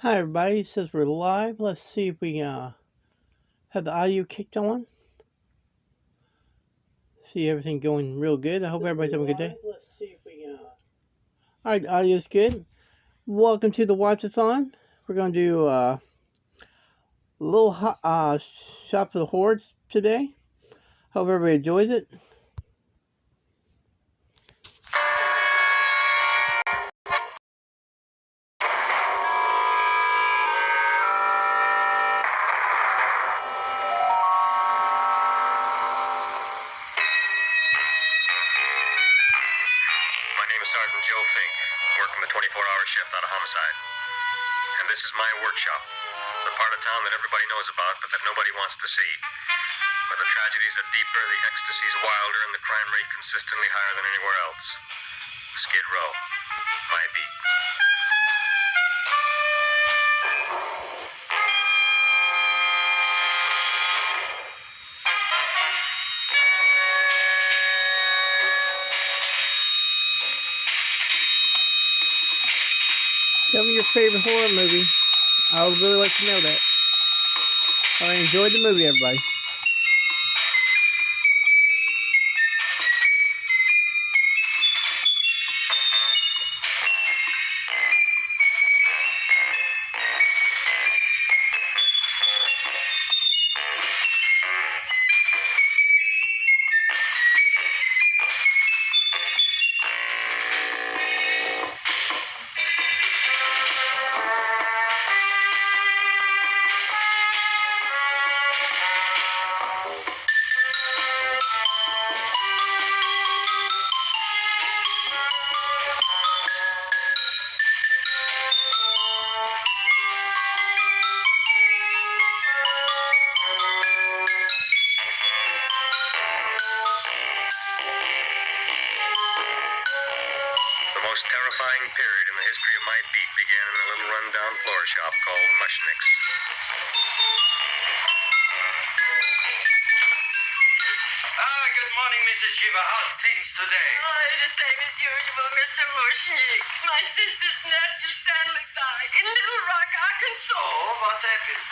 Hi everybody, it says we're live. Let's see if we have the audio kicked on. See everything going real good. I hope everybody's having a good day. Let's see if we Alright, audio's good. Welcome to the Watchathon. We're going to do a little Shop for the Hordes today. Hope everybody enjoys it. Sergeant Joe Fink, working the 24-hour shift out of homicide. And this is my workshop, the part of town that everybody knows about, but that nobody wants to see. Where the tragedies are deeper, the ecstasy's wilder, and the crime rate consistently higher than anywhere else. Skid Row, my beat. Tell me your favorite horror movie. I would really like to know that. I enjoyed the movie, everybody. The most terrifying period in the history of my beat began in a little rundown floor shop called Mushnick's. Good morning, Mrs. Shiva. How's things today? Oh, the same as usual, Mr. Mushnick. My sister's nephew Stanley died in Little Rock, Arkansas. Oh, what happened?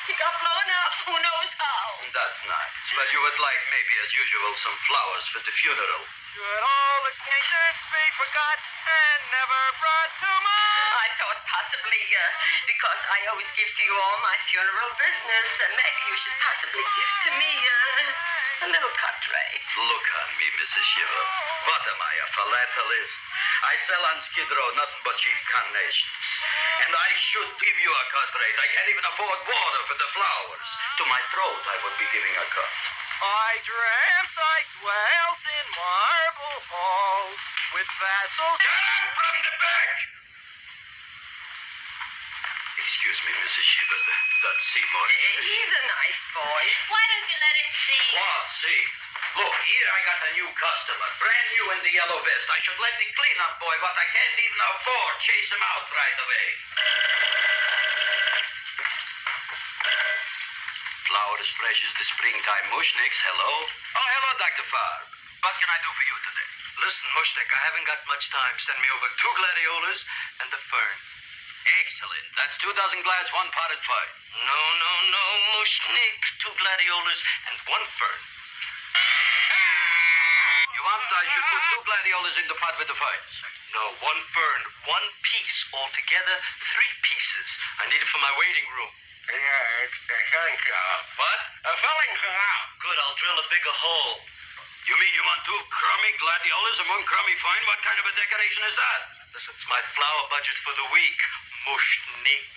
He got blown up, who knows how. That's nice. Well, you would like, maybe as usual, some flowers for the funeral. Should all occasions be forgot and never brought to mind? I thought possibly, because I always give to you all my funeral business, maybe you should possibly give to me, a little cut rate. Look on me, Mrs. Shiva. What am I, a philatelist? I sell on Skid Row nothing but cheap carnations. And I should give you a cut rate. I can't even afford water for the flowers. To my throat, I would be giving a cut. I dreamt I dwelt in marble halls with vassals. Get out from the back! Excuse me, Mrs. Shiva, that's Seymour. He's a nice boy. Why don't you let him see? What, see? Look, here I got a new customer, brand new in the yellow vest. I should let the cleanup boy, what I can't even afford, chase him out right away. Flowers fresh as the springtime, Mushnicks. Hello? Oh, hello, Dr. Farb. What can I do for you today? Listen, Mushnick, I haven't got much time. Send me over 2 gladiolas and a fern. Excellent. That's 2 dozen glads, 1 potted fern. No, Mushnick. 2 gladiolas and 1 fern. You want I should put 2 gladiolas in the pot with the ferns? No, 1 fern, 1 piece altogether, 3 pieces. I need it for my waiting room. Yeah, thank you. What? Filling out. Good, I'll drill a bigger hole. You mean you want 2 crummy gladiolas and 1 crummy fern? What kind of a decoration is that? Listen, it's my flower budget for the week. Mushnick.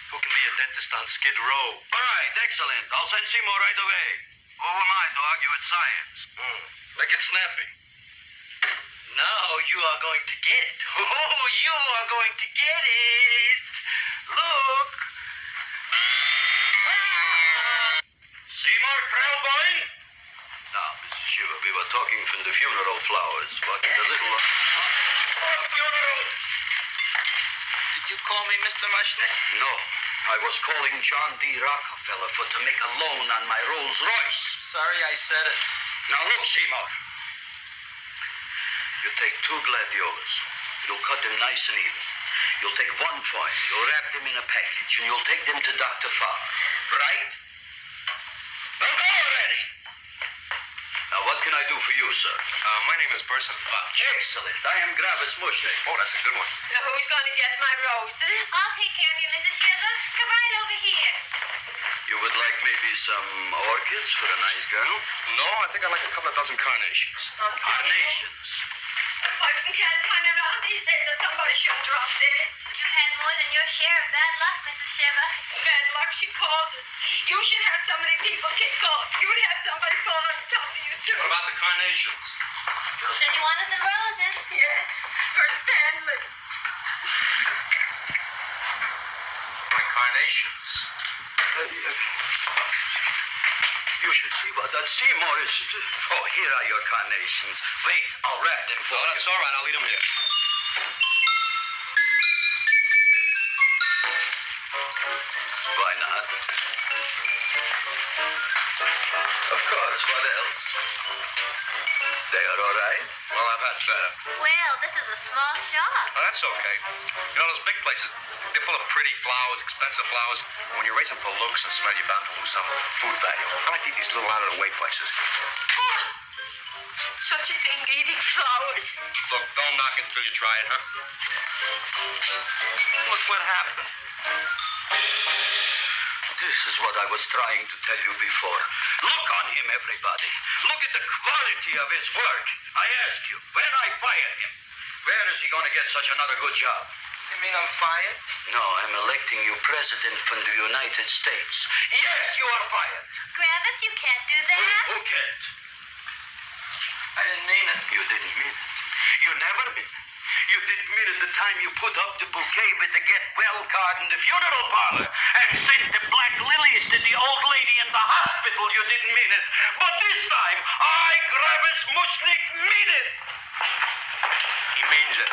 Who can be a dentist on Skid Row? All right, excellent. I'll send Seymour right away. Who am I to argue with science? Make it snappy. Now you are going to get it. Oh, you are going to get it. Look. Seymour Krellboy? Now, Mrs. Shiva, we were talking from the funeral flowers, but the little... funeral! Did you call me Mr. Mushnick? No, I was calling John D. Rockefeller to make a loan on my Rolls Royce. Sorry I said it. Now look, Seymour. You take 2 gladiolas. You'll cut them nice and even. You'll take 1 point, you'll wrap them in a package, and you'll take them to Dr. Farr. Right? Now go already! Now, what can I do for you, sir? My name is Burson Fox. Excellent. I am Gravis Mushnick. Oh, that's a good one. Who's going to get my roses? I'll take care of you, Mrs. Shiver. Come right over here. You would like maybe some orchids for a nice girl? No, I think I'd like a couple of dozen carnations. Carnations. A person can't turn around these days that somebody should drop dead. You've had more than your share of bad luck, Mrs. Shiver. Bad luck, she calls it. You should have so many people kick off. You would have somebody fall on top of you, too. What about the carnations? Said you wanted some roses. Yeah, for Stanley. My carnations. You should see what that Seymour is. Oh, here are your carnations. Wait, I'll wrap them for Oh, you. that's all right. I'll leave them here. Why not? Of course, what else? They are all right? Well, I've had better. Well, this is a small shop. Oh, that's okay. You know, those big places, they're full of pretty flowers, expensive flowers. When you raise them for looks and smell, you're bound to lose some food value. I like to eat these little out-of-the-way places. Such a thing, eating flowers. Look, don't knock it till you try it, huh? Look what happened. This is what I was trying to tell you before. Look on him, everybody. Look at the quality of his work. I ask you, when I fired him, where is he going to get such another good job? You mean I'm fired? No, I'm electing you president from the United States. Yes, you are fired. Gravis, you can't do that. Who can't? I didn't mean it. You didn't mean it. You never mean it. You didn't mean it the time you put up the bouquet with the get well card in the funeral parlor and sent the black lilies to the old lady in the hospital. You didn't mean it. But this time, I, Gravis Mushnick, mean it. He means it.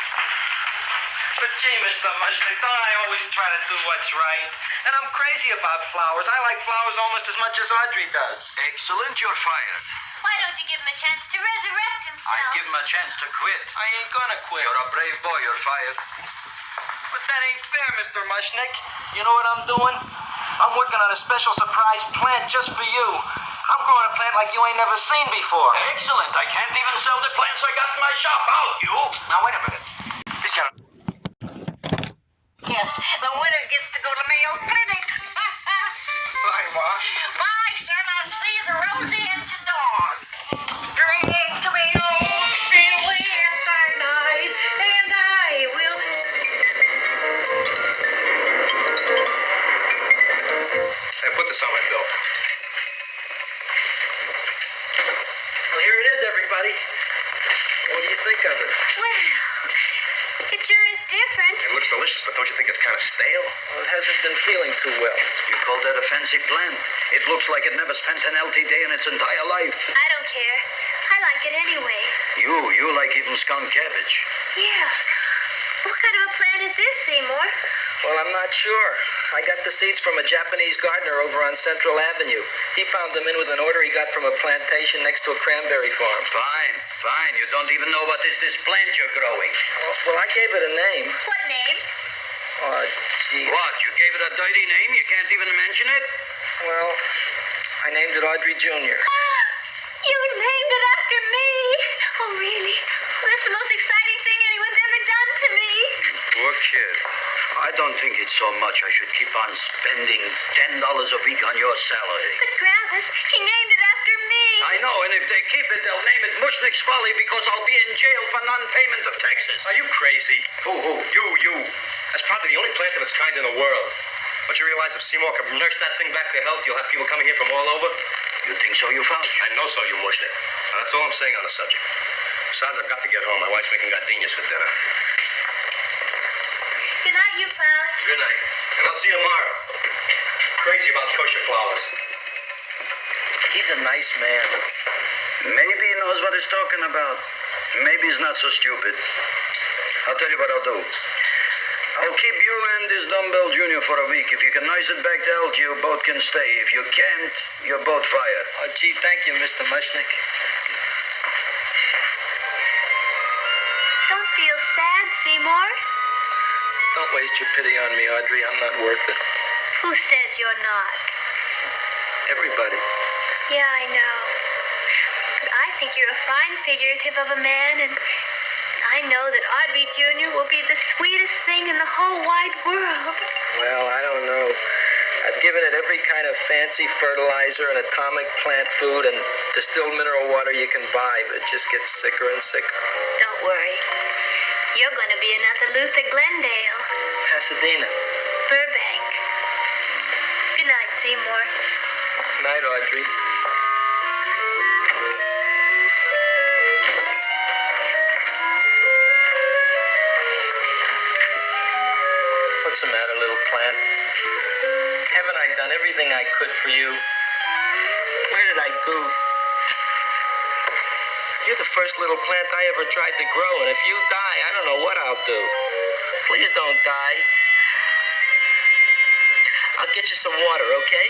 But gee, Mr. Mushnick, don't I always try to do what's right? And I'm crazy about flowers. I like flowers almost as much as Audrey does. Excellent, you're fired. Why don't you give him a chance to resurrect himself? I give him a chance to quit. I ain't gonna quit. You're a brave boy, you're fired. But that ain't fair, Mr. Mushnick. You know what I'm doing? I'm working on a special surprise plant just for you. I'm growing a plant like you ain't never seen before. Excellent. I can't even sell the plants I got in my shop. Out, you. Now, wait a minute. He's got a... Yes, the winner gets to go to Mayo Clinic. Bye, Ma. Bye, son. I'll see you the rosy at your door. Drink tomatoes, feel weird, nice, and I will. Hey, put this on my bill. Well, here it is, everybody. What do you think of it? Well, it sure is different. It looks delicious, but don't you think it's kind of stale? Well, it hasn't been feeling too well. You call that a fancy plant? It looks like it never spent an LT day in its entire life. I don't care. I like it anyway. You like even skunk cabbage. Yeah. What kind of a plant is this, Seymour? Well, I'm not sure. I got the seeds from a Japanese gardener over on Central Avenue. He found them in with an order he got from a plantation next to a cranberry farm. Fine. You don't even know what is this plant you're growing. Well, I gave it a name. What name? Oh, gee. What? You gave it a dirty name? You can't even mention it? Well, I named it Audrey Jr. You named it after me. Oh, really? Well, that's the most exciting thing anyone's ever done to me. Poor kid. I don't think it's so much I should keep on spending $10 a week on your salary. But Gravis, he named it after me. I know, and if they keep it, they'll name it Mushnick's Folly because I'll be in jail for non-payment of taxes. Are you crazy? Who? You. That's probably the only plant of its kind in the world. Don't you realize if Seymour can nurse that thing back to health, you'll have people coming here from all over? You think so, you found? I know so, you Mushnick. Now, that's all I'm saying on the subject. Besides, I've got to get home. My wife's making gardenias for dinner. Good night, you pal. Good night. And I'll see you tomorrow. Crazy about kosher flowers. He's a nice man. Maybe he knows what he's talking about. Maybe he's not so stupid. I'll tell you what I'll do. I'll keep you and this dumbbell junior for a week. If you can nurse it back to health, you both can stay. If you can't, you're both fired. Oh, gee, thank you, Mr. Mushnick. Don't feel sad, Seymour. Don't waste your pity on me, Audrey. I'm not worth it. Who says you're not? Everybody. Yeah, I know. But I think you're a fine figurative of a man, and I know that Audrey Jr. will be the sweetest thing in the whole wide world. Well, I don't know. I've given it every kind of fancy fertilizer and atomic plant food and distilled mineral water you can buy, but it just gets sicker and sicker. Don't worry. You're going to be another Luther Glendale. Pasadena. Burbank. Good night, Seymour. Night, Audrey. What's the matter, little plant? Haven't I done everything I could for you? Where did I goof? You're the first little plant I ever tried to grow, and if you die, I don't know what I'll do. Please don't die. I'll get you some water, okay?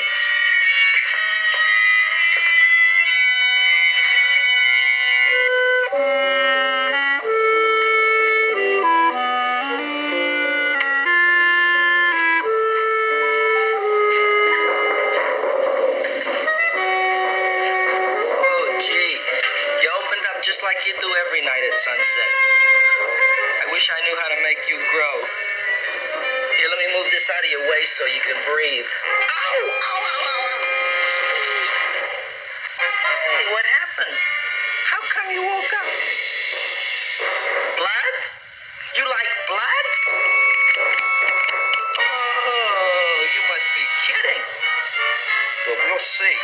Just like you do every night at sunset. I wish I knew how to make you grow. Here, let me move this out of your way so you can breathe. Ow! Ow, ow, ow, ow. Hey, what happened? How come you woke up? Blood? You like blood? Oh, you must be kidding. Well, we'll see.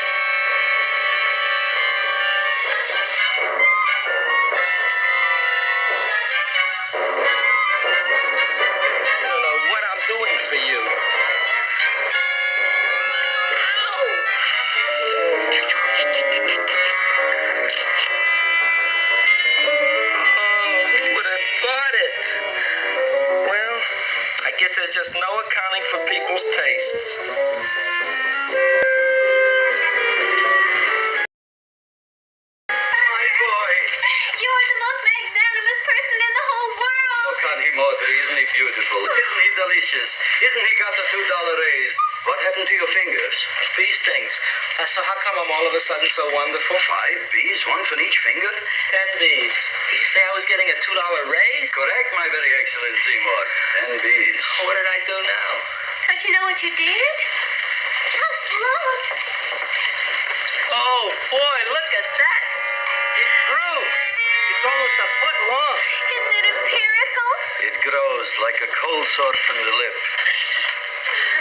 I guess there's just no accounting for people's tastes. My boy. You're the most magnanimous person in the whole world. Look on him, Audrey. Isn't he beautiful? Isn't he delicious? Isn't he got the $2 raise? What happened to your fingers? Bee stings. So how come I'm all of a sudden so wonderful? 5 bees, one for each finger? 10 bees. Did you say I was getting a $2 raise? Correct, my very excellent Seymour. 10 bees. What did I do now? Don't you know what you did? Just look. Oh, boy, look at that. It grew. It's almost a foot long. Isn't it empirical? It grows like a cold sore from the lip.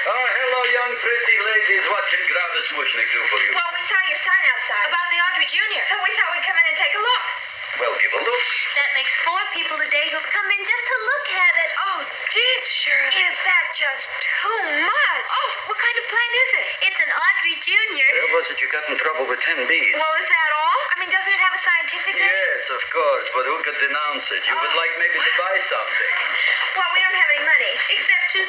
Oh, hello, young pretty ladies. What can Gravis Mushnik do for you? Well, we saw your sign outside about the Audrey Jr., so we thought we'd come in and take a look. Well, give a look. That makes 4 people today who've come in just to look at it. Oh, did Shirley? Is that just too much? Oh, what kind of plant is it? It's an Audrey Jr. Where was it you got in trouble with 10 bees? Well, is that all? I mean, doesn't it have a scientific name? Yes, of course, but who could denounce it? You would like maybe to buy something. Well, we don't have any money, except $2,000.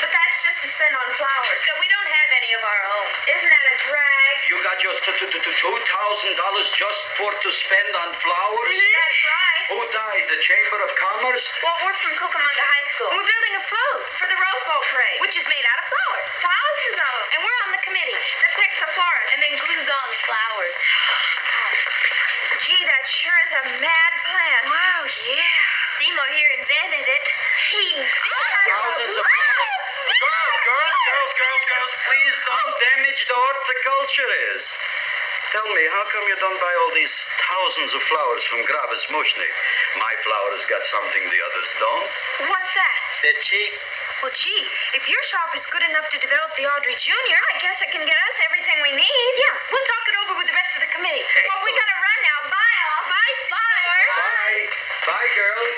But that's just to spend on flowers. So we don't have any of our own. Isn't that a drag? You got just $2,000 just for to spend on flowers? That's right. Who died? The Chamber of Commerce? Well, we're from Cucamonga High School. We're building a float for the Rose Bowl parade, which is made out of flowers. Thousands of them. And we're on the committee that picks the flowers and then glues on the flowers. Gee, that sure is a mad plant. Wow, yeah. Seymour here invented it. He did. Thousands of flowers. Girls, please don't damage the horticulturist. Tell me, how come you don't buy all these thousands of flowers from Gravis Mushnik? My flowers got something the others don't. What's that? They're cheap. Well, gee, if your shop is good enough to develop the Audrey Jr., I guess it can get us everything we need. Yeah, we'll talk it over with the rest of the committee. Well, we gotta run now. Bye, all. Bye, Seymour. Bye. Bye, girls.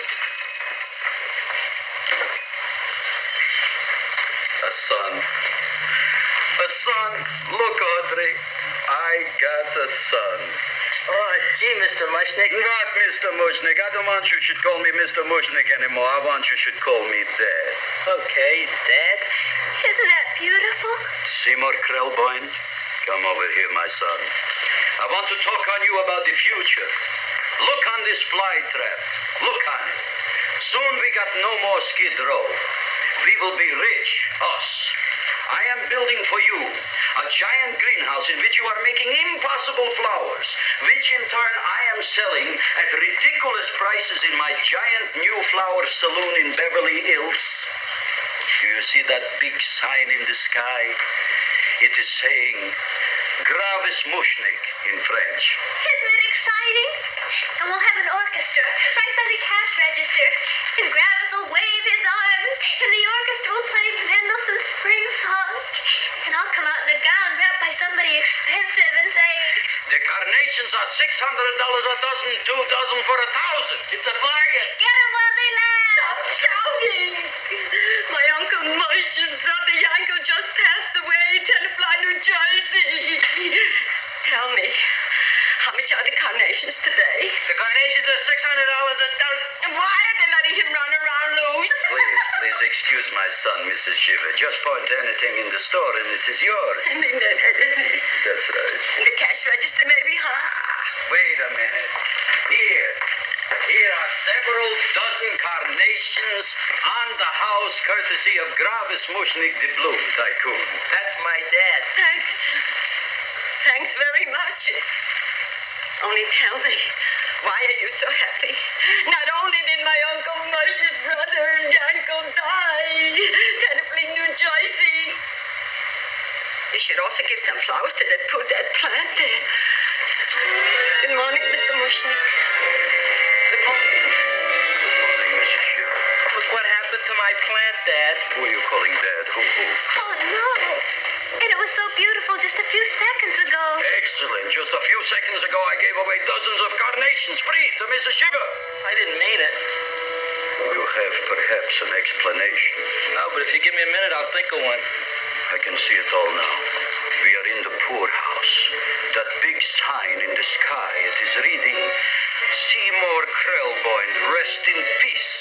A son. A son. Look, Audrey. I got a son. Oh, gee, Mr. Mushnik. Not Mr. Mushnik. I don't want you should call me Mr. Mushnik anymore. I want you should call me Dad. Okay, Dad. Isn't that beautiful? Seymour Krellboyne, come over here, my son. I want to talk on you about the future. Look on this fly trap. Look on it. Soon we got no more Skid Row. We will be rich, us. I am building for you a giant greenhouse in which you are making impossible flowers, which in turn I am selling at ridiculous prices in my giant new flower saloon in Beverly Hills. Do you see that big sign in the sky? It is saying, Gravis Mushnik in French. Isn't it exciting? And we'll have an orchestra right by the cash register. And Gravis will wave his arms, and the orchestra will play Mendelssohn's Spring Song. And I'll come out in a gown wrapped by somebody expensive and say, The carnations are $600 a dozen, 2 dozen for $1,000. It's a bargain. get 'em while they last. Stop shouting! My Uncle Moshe's brother Yanko just passed away, Tenafly, New Jersey. Tell me, how much are the carnations today? The carnations are $600 a dozen. And why are they letting him run around loose? Please excuse my son, Mrs. Shiver. Just point to anything in the store and it is yours. I mean, That's right. the cash register maybe, huh? Wait a minute. Here are several dozen carnations on the house courtesy of Gravis Mushnik, the Bloom Tycoon. That's my dad. Thanks. Thanks very much. Only tell me, why are you so happy? Not only did my Uncle Moshe's brother Yanko die, Tenafly, New Jersey, you should also give some flowers to that poor dead plant there. Good morning, Mr. Mushnik. Good morning. Good morning, Mrs. Shiver. Look what happened to my plant, Dad. Who are you calling Dad? Who? Oh, no. And it was so beautiful just a few seconds ago. Excellent. Just a few seconds ago, I gave away dozens of carnations free to Mrs. Shiver. I didn't mean it. You have perhaps an explanation. No, but if you give me a minute, I'll think of one. I can see it all now. We are in the poorhouse. That big sign in the sky, it is reading, Seymour Krelboin, rest in peace,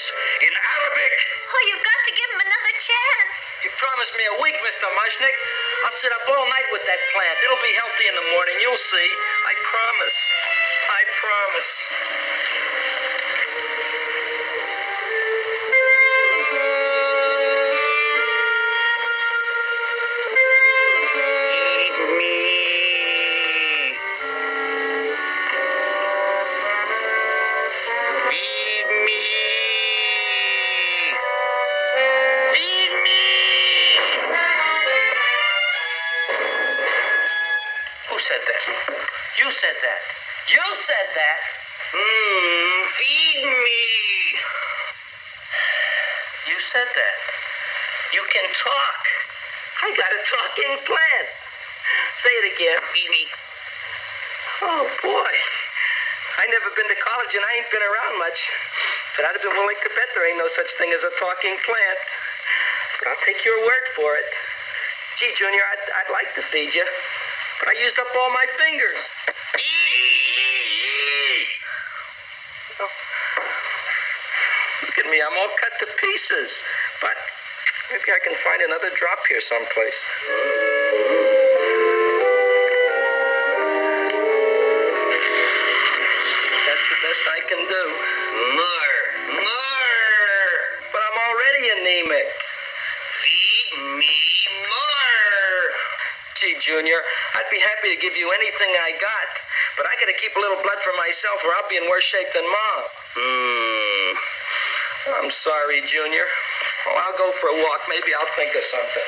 in Arabic. Oh, you've got to give him another chance. You promised me a week, Mr. Mushnik. I'll sit up all night with that plant. It'll be healthy in the morning. You'll see. I promise. I promise. Feed me. Feed me. Feed me. Who said that? You said that. You said that. Feed me. You said that. You can talk. I got a talking plant. Say it again. Feed me. Oh, boy. I never been to college and I ain't been around much. But I'd have been willing to bet there ain't no such thing as a talking plant. But I'll take your word for it. Gee, Junior, I'd like to feed you. But I used up all my fingers. Oh. Look at me, I'm all cut to pieces. But maybe I can find another drop here someplace. That's the best I can do. More. But I'm already anemic. Feed me more. Gee, Junior, I'd be happy to give you anything I got. But I gotta keep a little blood for myself or I'll be in worse shape than Mom. I'm sorry, Junior. Well, I'll go for a walk. Maybe I'll think of something.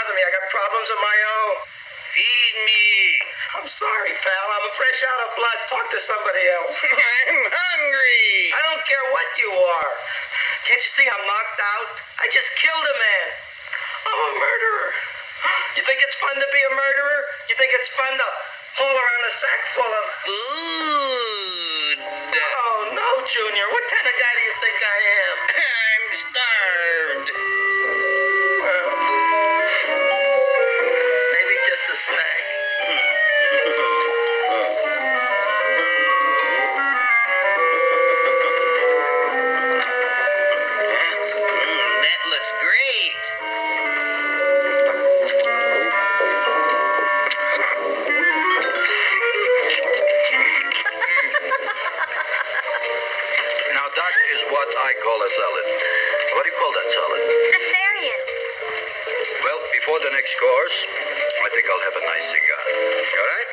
bother me. I got problems of my own. Feed me. I'm sorry, pal. I'm fresh out of blood. Talk to somebody else. I'm hungry. I don't care what you are. Can't you see I'm knocked out? I just killed a man. I'm a murderer. You think it's fun to be a murderer? You think it's fun to haul around a sack full of... Food. Oh, no, Junior. What kind of guy do you think I am? I'm starved. Well, maybe just a snack. That looks great. Now, that is what I call a salad. What do you call that salad? Cesarean. Well, before the next course, I think I'll have a nice cigar. All right?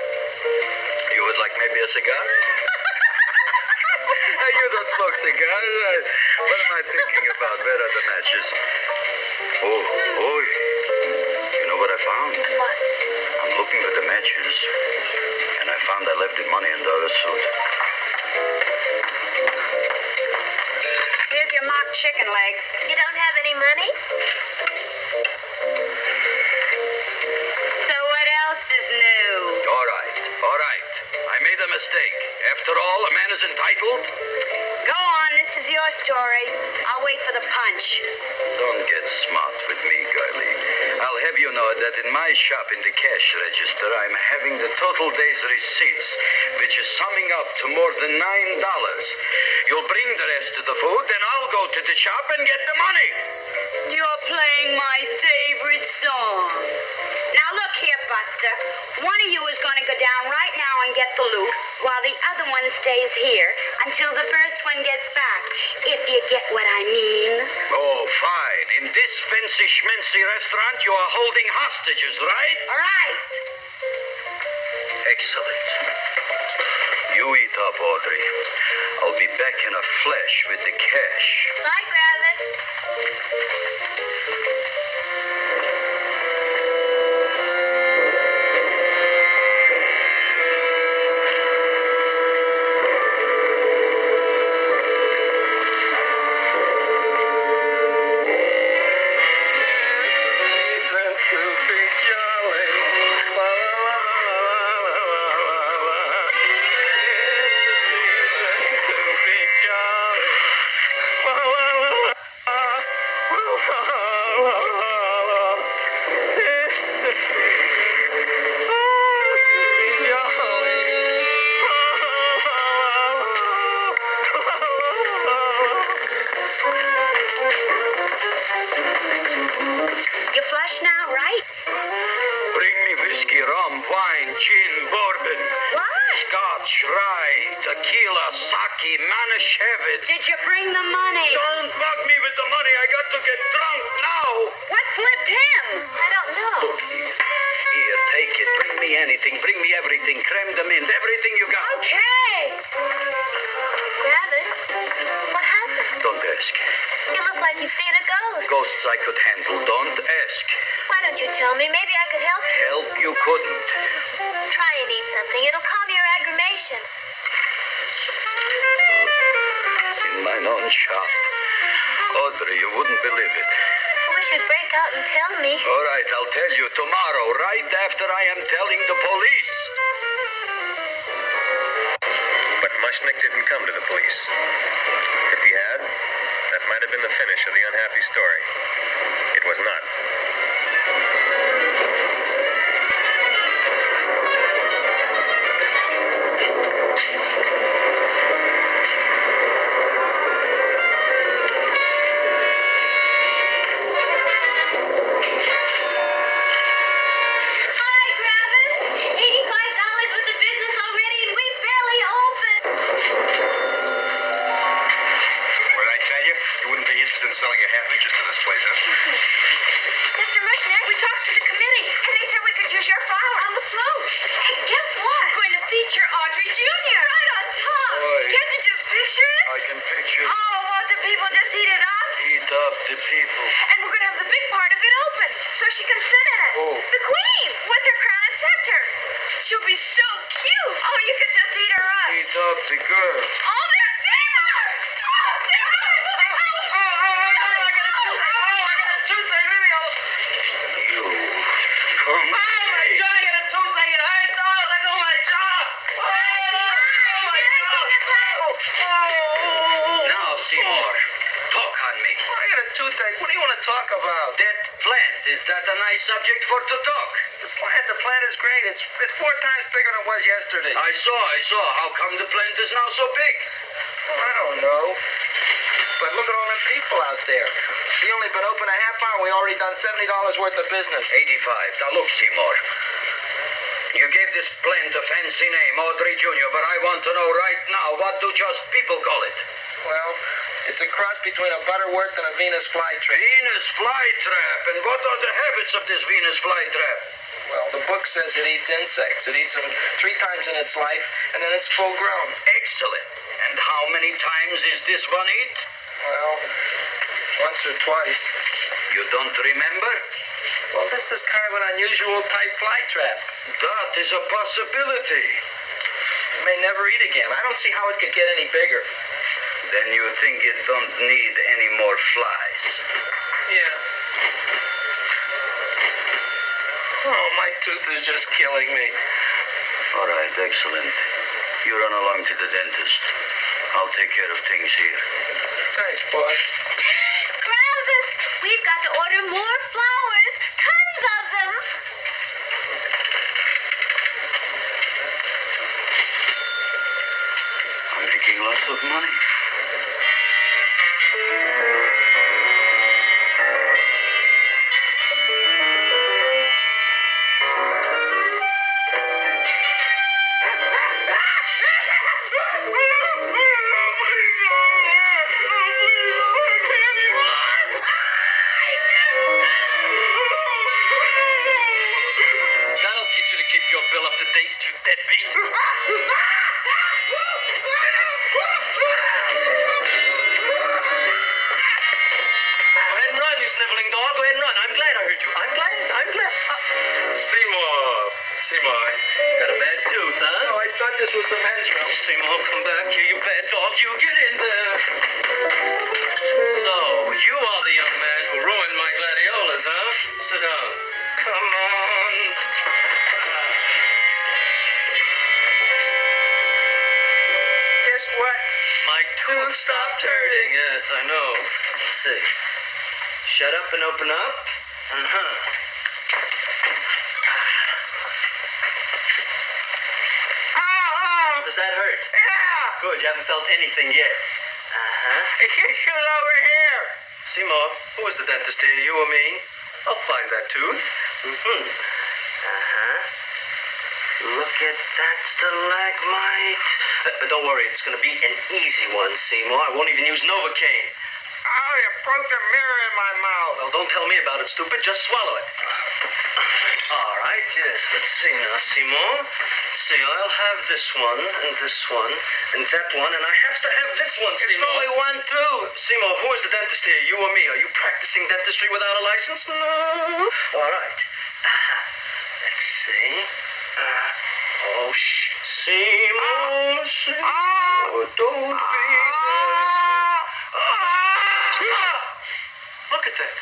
You would like maybe a cigar? You don't smoke cigars. What am I thinking about? Where are the matches? Oh, you know what I found? What? I'm looking for the matches, and I found I left the money in the other suit. Here's your mock chicken legs. You don't have any money? So what else is new? All right. I made a mistake. After all, a man is entitled. Go on, this is your story. I'll wait for the punch. Don't get smart with me, girlie. I'll have you know that in my shop in the cash register, I'm having the total day's receipts, which is summing up to more than $9. You'll bring the rest of the food, then I'll go to the shop and get the money. You're playing my favorite song. Now look here, Buster. One of you is going to go down right now and get the loot, while the other one stays here until the first one gets back, if you get what I mean. Oh, fine. In this fancy schmancy restaurant, you are holding hostages, right? All right. Excellent. You eat up, Audrey. I'll be back in a flash with the cash. Bye, Gravis. You flush now, right? Bring me whiskey, rum, wine, gin, bourbon, What? scotch, rye, tequila, sake, Manischewitz. Did you bring the money? Don't bug me with the money. I got to get drunk now. What flipped him? I don't know. Here, take it. Bring me anything. Bring me everything. Creme de mint. Everything you got. Okay. Gravis, what happened? Don't ask. You look like you've seen a ghost. Ghosts I could handle. Don't ask. Why don't you tell me? Maybe I could help you. Help you couldn't. Try and eat something. It'll calm your aggravation. In my own shop. Audrey, you wouldn't believe it. I wish you'd break out and tell me. All right, I'll tell you tomorrow, right after I am telling the police. But Mushnick didn't come to the police. If he had, that might have been the finish of the unhappy story. It was not. Hi, Gravis. $85 minute. Who? The queen with her crown and scepter. She'll be so cute. Oh, you could just eat her up. Eat up the girl. Oh, there's Seymour. Oh, there he is. I got a toothache. Leave me alone. You come Oh, my jaw, I got a toothache. It hurts. Oh, let go of my jaw. Oh, my jaw. Oh. now, Seymour. Talk on me. I got a toothache. What do you want to talk about? That plant, is that a nice subject for to talk? The plant is great. It's 4 times bigger than it was yesterday. I saw. How come the plant is now so big? I don't know. But look at all them people out there. We only been open a half hour. We already done $70 worth of business. 85. Now look, Seymour. You gave this plant a fancy name, Audrey Jr., but I want to know right now, what do just people call it? Well, it's a cross between a butterworth and a Venus flytrap. Venus flytrap. And what are the habits of this Venus flytrap? Well, the book says it eats insects. It eats them 3 times in its life, and then it's full grown. Excellent. And how many times is this one eat? Well, once or twice. You don't remember? Well, this is kind of an unusual type flytrap. That is a possibility. It may never eat again. I don't see how it could get any bigger. Then you think it don't need any more flies? Yeah. Oh, my tooth is just killing me. All right, excellent. You run along to the dentist. I'll take care of things here. Thanks, boss. Travis, we've got to order more flowers. Tons of them. I'm making lots of money. That'll teach you to keep your bill up to date, you deadbeat. Go ahead and run, you sniveling dog. Go ahead and run. I'm glad I heard you. I'm glad. Seymour, got a bad tooth, huh? No, I thought this was the men's room. Seymour, come back here, you bad dog. You get in there. So, you are the young man who ruined my gladiolas, huh? Sit down. Come on. Guess what? My tooth stopped hurting. Yes, I know. Let's see. Shut up and open up. Uh-huh. Does that hurt? Yeah. Good, you haven't felt anything yet. Uh-huh. Get over here. Seymour, who was the dentist here, you or me? I'll find that tooth. Mm-hmm. Uh-huh. Look at that stalagmite. But don't worry, it's going to be an easy one, Seymour. I won't even use Novocaine. Oh, you broke a mirror in my mouth. Well, don't tell me about it, stupid. Just swallow it. All right, yes. Let's see now, Seymour. Let's see, I'll have this one, and that one, and I have to have this one, Seymour. It's only one, too. Seymour, who is the dentist here, you or me? Are you practicing dentistry without a license? No. All right. Let's see. Oh, shh. Seymour, Seymour, don't be Look at that.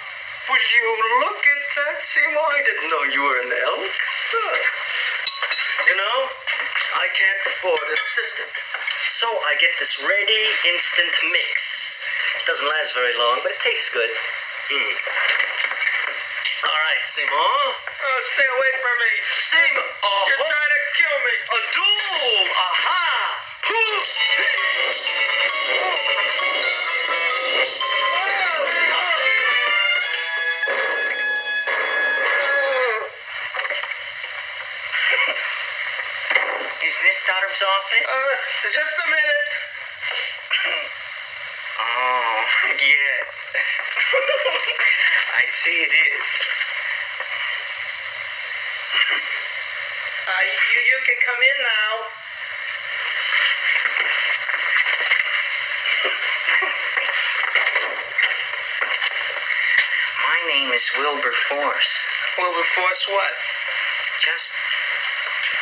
Will you look at that, Seymour? I didn't know you were an elk. You know, I can't afford an assistant. So I get this ready instant mix. It doesn't last very long, but it tastes good. All right, Seymour. Oh, stay away from me. Seymour. You're trying to kill me. A duel. Aha. Is this Stoddard's office? Just a minute. Oh, yes. I see it is. You can come in now. My name is Wilbur Force. Wilberforce what? Just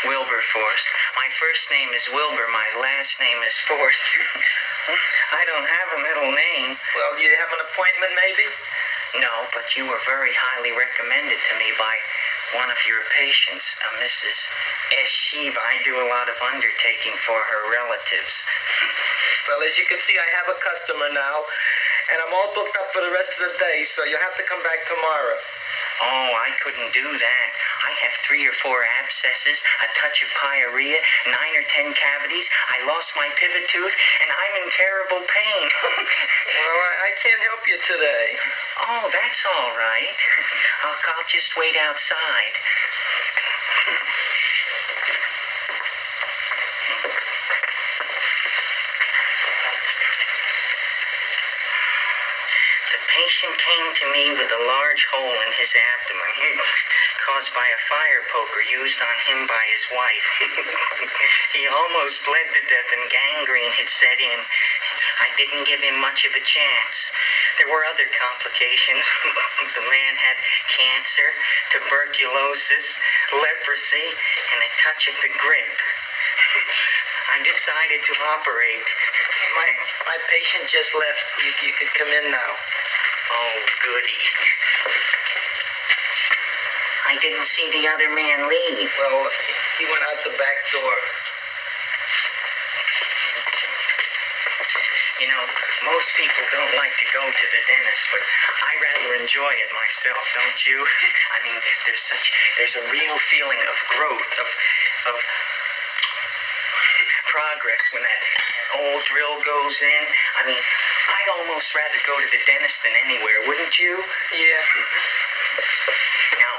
Wilberforce. My first name is Wilbur. My last name is Force. I don't have a middle name. Well, you have an appointment maybe? No, but you were very highly recommended to me by one of your patients, a Mrs. S. Shiva. I do a lot of undertaking for her relatives. Well, as you can see, I have a customer now, and I'm all booked up for the rest of the day, so you'll have to come back tomorrow. Oh, I couldn't do that. I have 3 or 4 abscesses, a touch of pyorrhea, 9 or 10 cavities. I lost my pivot tooth, and I'm in terrible pain. Well, I can't help you today. Oh, that's all right. I'll just wait outside. The patient came to me with a large hole in his abdomen, caused by a fire poker used on him by his wife. He almost bled to death and gangrene had set in. I didn't give him much of a chance. There were other complications. The man had cancer, tuberculosis, leprosy, and a touch of the grip. I decided to operate. My patient just left. You could come in now. Oh, goody. I didn't see the other man leave. Well, he went out the back door. You know, most people don't like to go to the dentist, but I rather enjoy it myself, don't you? I mean, there's a real feeling of growth, of progress when that old drill goes in. I mean, I'd almost rather go to the dentist than anywhere, wouldn't you? Yeah. Now,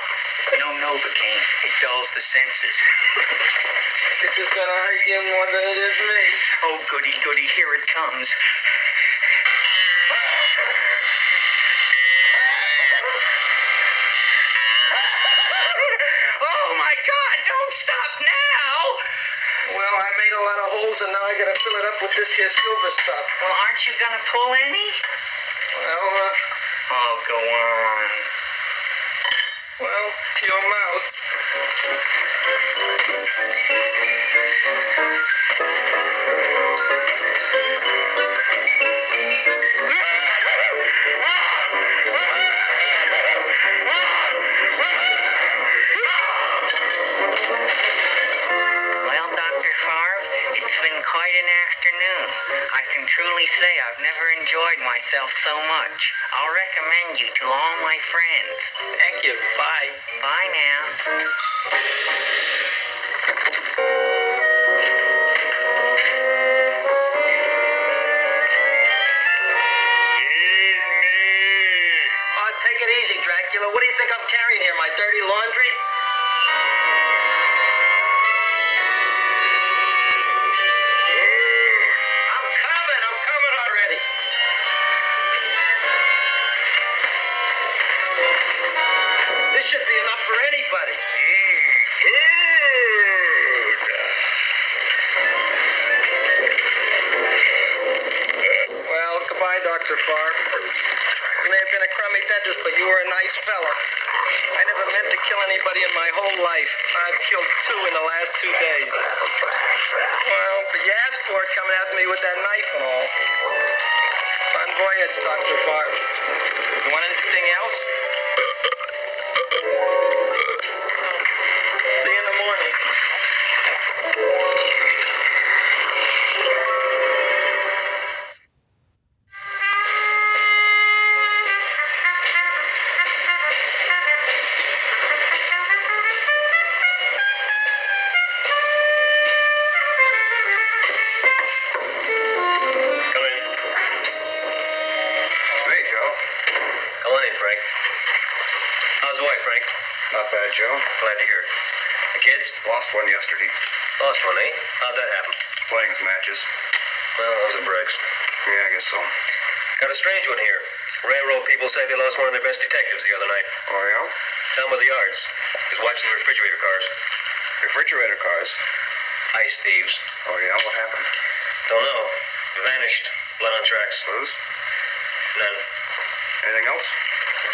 no Novocaine. It dulls the senses. This is gonna hurt you more than it is me. Oh, goody, goody, here it comes. Oh, my God, don't stop now! Well, I made a lot of holes, and now I gotta fill it up with this here silver stuff. Well, aren't you gonna pull any? Well, Oh, go on. well, it's your mouth. Well, Dr. Favre, it's been quite an afternoon. I can truly say I've never enjoyed myself so much. I'll recommend you to all my friends. Thank you. Bye. Bye now. Oh, take it easy, Dracula. What do you think I'm carrying here? My dirty laundry? I'm coming already. This should be enough for anybody. Well, goodbye, Dr. Favre. You may have been a crummy dentist, but you were a nice fella. I never meant to kill anybody in my whole life. I've killed 2 in the last 2 days. Well, but you asked for it coming after me with that knife and all. Bon voyage, Dr. Favre. You want anything else? See you in the morning. Come in. Hey, Joe. Come on in, Frank. How's the wife, Frank? Not bad, Joe. Glad to hear it. The kids? Lost one yesterday. Lost one, eh? How'd that happen? Playing with matches. Well, those are breaks. Yeah, I guess so. Got a strange one here. Railroad people say they lost one of their best detectives the other night. Oh, yeah? Down by the yards. He was watching the refrigerator cars. Refrigerator cars. Ice thieves. Oh, yeah? What happened? Don't know. Vanished. Blood on tracks. Booze? None. Anything else?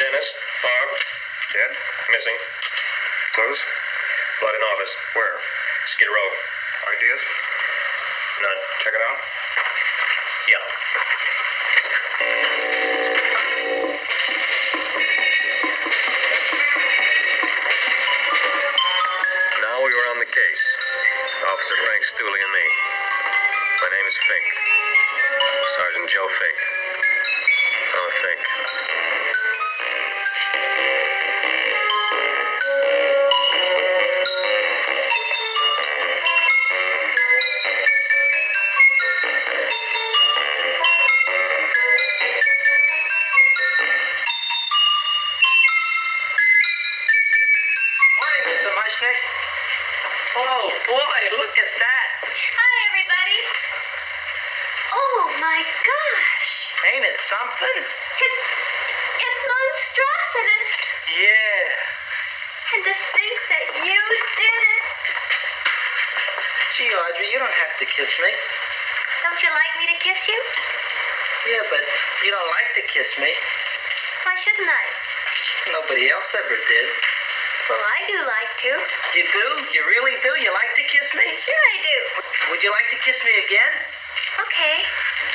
Dennis, Farb, Dead? Missing. Close? Blood in office. Where? Skid Row. Ideas? None. Check it out. Yeah. Now we were on the case. Officer Frank Stooley and me. My name is Fink. Sergeant Joe Fink. Oh, Fink. Morning, Mr. Mushnick. Oh, boy, look at that. Hi, everybody. Oh, my gosh. Ain't it something? It's monstrositous. Yeah. And to think that you did it. Gee, Audrey, you don't have to kiss me. Don't you like me to kiss you? Yeah, but you don't like to kiss me. Why shouldn't I? Nobody else ever did. Well, I do like to. You do? You really do? You like to kiss me? Sure I do. Would you like to kiss me again? Okay.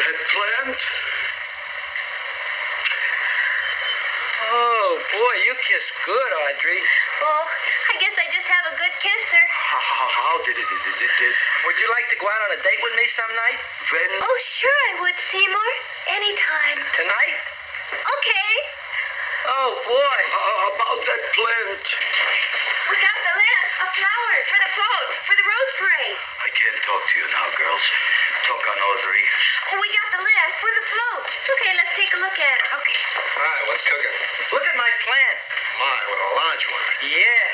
That plant? Oh, boy, you kiss good, Audrey. Well, I guess I just have a good kisser. How did it? Would you like to go out on a date with me some night? When? Oh, sure I would, Seymour. Anytime. Tonight? Okay. Oh, boy. About that plant. We got the list of flowers for the float, for the Rose Parade. I can't talk to you now, girls. Talk on Audrey. Oh, we got the list for the float. Okay, let's take a look at it. Okay. All right, what's cooking? Look at my plant. My, what a large one. Yeah.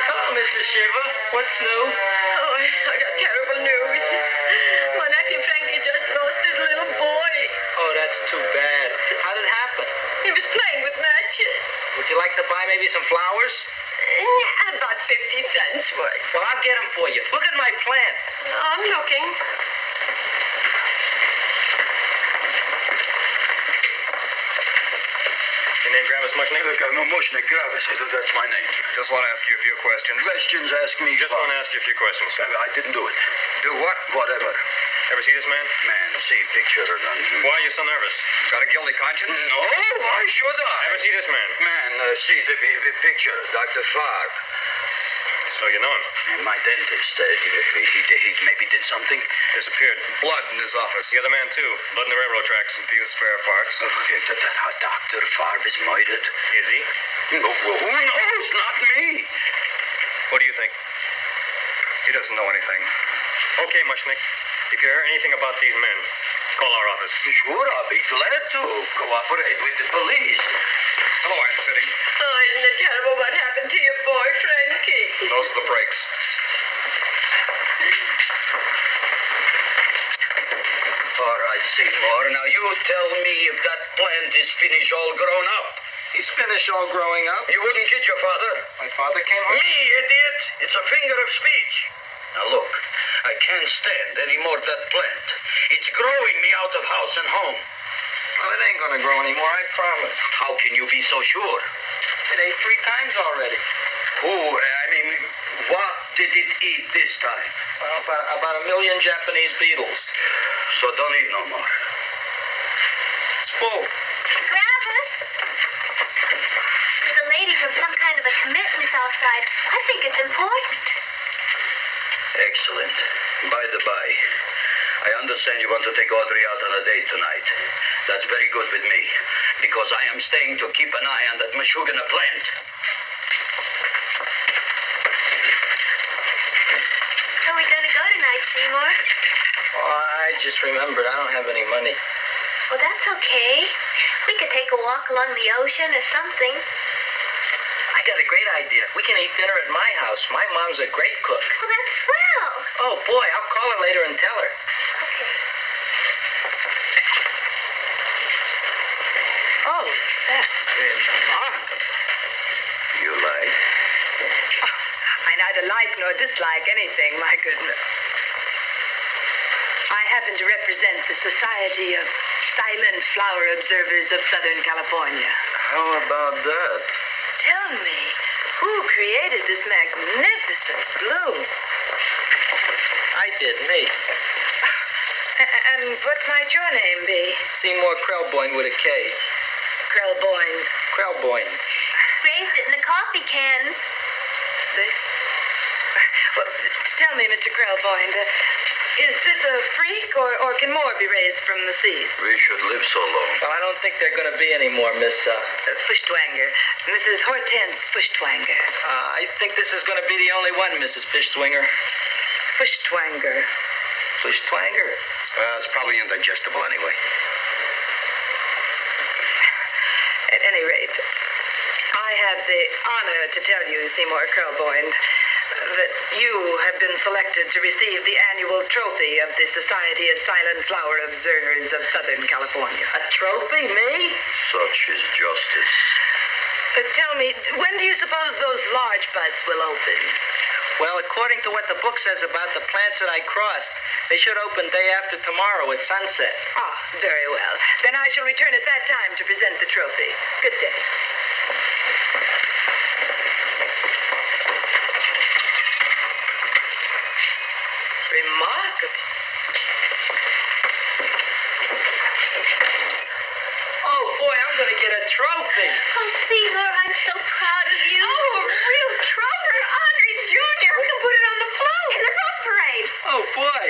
Oh, Mrs. Shiva, what's new? Oh, I got terrible news. My nephew Frankie just lost his little boy. Oh, that's too bad. How did it happen? He was playing with matches. Would you like to buy maybe some flowers? About 50 cents worth. Well, I'll get them for you. Look at my plant. I'm looking. Your name Gravis Mushnick? No, Mushnick, Gravis. That's my name. Just want to ask you a few questions. Questions, ask me. Just want to ask you a few questions. I didn't do it. Do what? Whatever. Ever see this man? Man, see picture. Why are you so nervous? Got a guilty conscience? No, why should I? Ever see this man? Man, see the picture. Dr. Farb. So you know him. And my dentist, he maybe did something. Disappeared. Blood in his office. The other man, too. Blood in the railroad tracks. A few spare parts. Dr. Farb is murdered. Is he? No, well, who knows? Not me. What do you think? He doesn't know anything. Okay, Mushnick. If you hear anything about these men, call our office. Sure, I'll be glad to cooperate with the police. Hello, Aunt City. Oh, isn't it terrible what happened to your boy, Frankie? Those are the brakes. All right, Seymour. Now you tell me if that plant is finished all grown up. He's finished all growing up. You wouldn't kid your father. My father came home? Me, idiot. It's a figure of speech. Now look, I can't stand any more of that plant. It's growing me out of house and home. Well, it ain't gonna grow anymore, I promise. How can you be so sure? It ate 3 times already. What did it eat this time? Well, about 1 million Japanese beetles. So don't eat no more. It's full. Gravis. There's a lady from some kind of a commitment outside. I think it's important. Excellent. By the by, I understand you want to take Audrey out on a date tonight. That's very good with me, because I am staying to keep an eye on that Meshuggah plant. So we gonna go tonight, Seymour? Oh, I just remembered I don't have any money. Well, that's okay. We could take a walk along the ocean or something. I got a great idea. We can eat dinner at my house. My mom's a great cook. Well, that's swell. Oh, boy, I'll call her later and tell her. Okay. Oh, that's remarkable. You like? I neither like nor dislike anything, my goodness. I happen to represent the Society of Silent Flower Observers of Southern California. How about that? Tell me, who created this magnificent bloom? I did, me. And what might your name be? Seymour Krelboyne with a K. Krelboyne. Krelboyne. Raised it in the coffee can. This? Well, tell me, Mr. Krelboyne, is this a freak, or can more be raised from the seeds? We should live so long. Well, I don't think there are going to be any more, Miss, Fuschtwanger. Mrs. Hortense Fuschtwanger. I think this is going to be the only one, Mrs. Fishtwinger. Fuschtwanger. Fishtwanger? It's probably indigestible anyway. At any rate, I have the honor to tell you, Seymour Krelboyne, that you have been selected to receive the annual trophy of the Society of Silent Flower Observers of Southern California. A trophy? Me? Such is justice. Tell me, when do you suppose those large buds will open? Well, according to what the book says about the plants that I crossed, they should open day after tomorrow at sunset. Ah, very well. Then I shall return at that time to present the trophy. Good day. Remarkable. Oh, boy, I'm going to get a trophy. Oh, Seymour, I'm so proud of you. Oh, a real trophy, Audrey Jr. We can put it on the float in the Rose Parade. Oh, boy.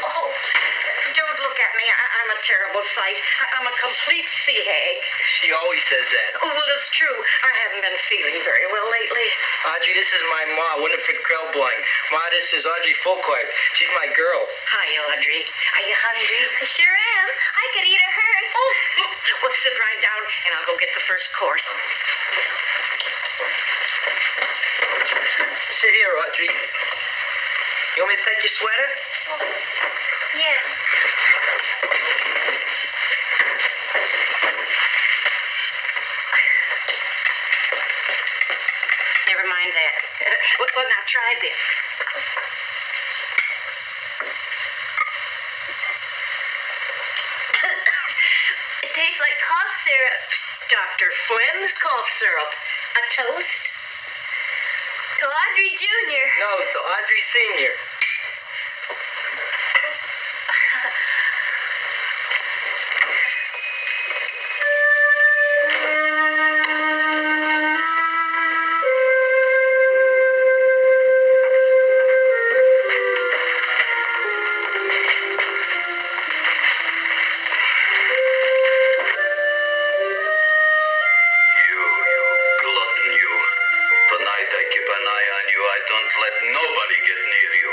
Oh, don't look at me. I'm a terrible sight. I'm a complete sea hag. She always says that. Oh, well, it's true. I haven't been feeling very well lately. Audrey, this is my ma, Winifred Krelboyne. Ma, this is Audrey Fulcourt. She's my girl. Hi, Audrey. Are you hungry? I sure am. I could eat a herd. Oh, well, sit right down, and I'll go get the first course. Sit here, Audrey. You want me to take your sweater? Yes. Never mind that. Well, now try this. It tastes like cough syrup. Dr. Flynn's cough syrup. A toast? To Audrey Jr. No, to Audrey Sr. Nobody get near you.